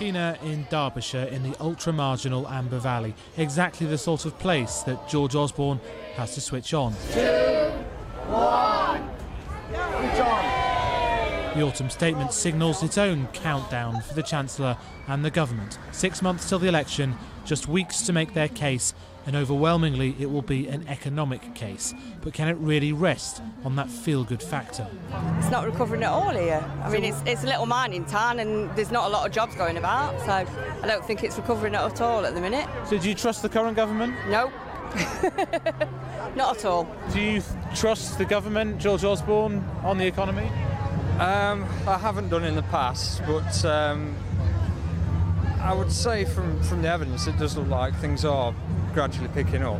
Keener in Derbyshire in the ultra-marginal Amber Valley. Exactly the sort of place that George Osborne has to switch on. 2, 1, switch on. The autumn statement signals its own countdown for the Chancellor and the government. 6 months till the election, just weeks to make their case, and overwhelmingly it will be an economic case. But can it really rest on that feel-good factor? It's not recovering at all here. I mean, it's a little mining town and there's not a lot of jobs going about, so I don't think it's recovering at all at the minute. So do you trust the current government? No. Not at all. Do you trust the government, George Osborne, on the economy? I haven't done in the past, but I would say from the evidence it does look like things are gradually picking up.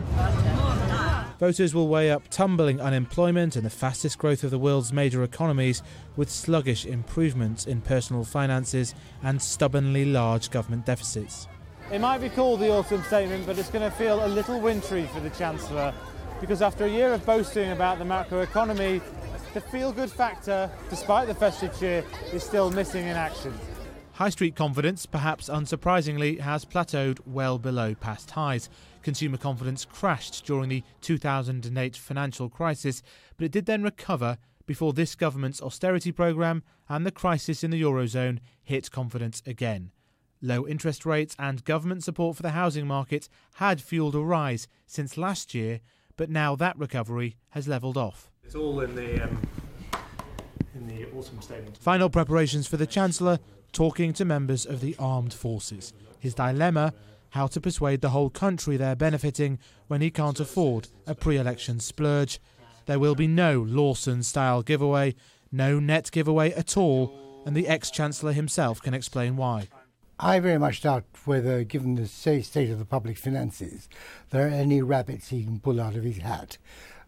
Voters will weigh up tumbling unemployment and the fastest growth of the world's major economies with sluggish improvements in personal finances and stubbornly large government deficits. It might be called the autumn statement, but it's going to feel a little wintry for the Chancellor, because after a year of boasting about the macroeconomy, the feel-good factor, despite the festive cheer, is still missing in action. High street confidence, perhaps unsurprisingly, has plateaued well below past highs. Consumer confidence crashed during the 2008 financial crisis, but it did then recover before this government's austerity programme and the crisis in the Eurozone hit confidence again. Low interest rates and government support for the housing market had fuelled a rise since last year, but now that recovery has levelled off. It's all in the autumn statement. Final preparations for the Chancellor, talking to members of the armed forces. His dilemma, how to persuade the whole country they're benefiting when he can't afford a pre-election splurge. There will be no Lawson-style giveaway, no net giveaway at all, and the ex-Chancellor himself can explain why. I very much doubt whether, given the state of the public finances, there are any rabbits he can pull out of his hat.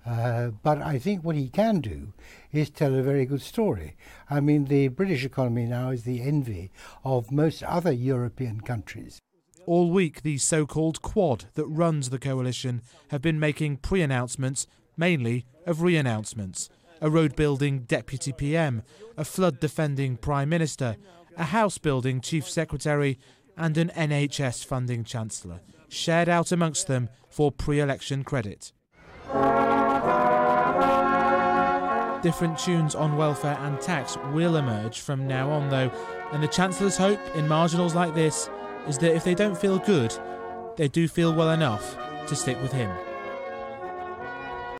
But I think what he can do is tell a very good story. I mean, the British economy now is the envy of most other European countries. All week, the so-called Quad that runs the coalition have been making pre-announcements, mainly of re-announcements. A road-building deputy PM, a flood-defending Prime Minister, a house-building Chief Secretary and an NHS-funding Chancellor, shared out amongst them for pre-election credit. Different tunes on welfare and tax will emerge from now on, though, and the Chancellor's hope in marginals like this is that if they don't feel good, they do feel well enough to stick with him.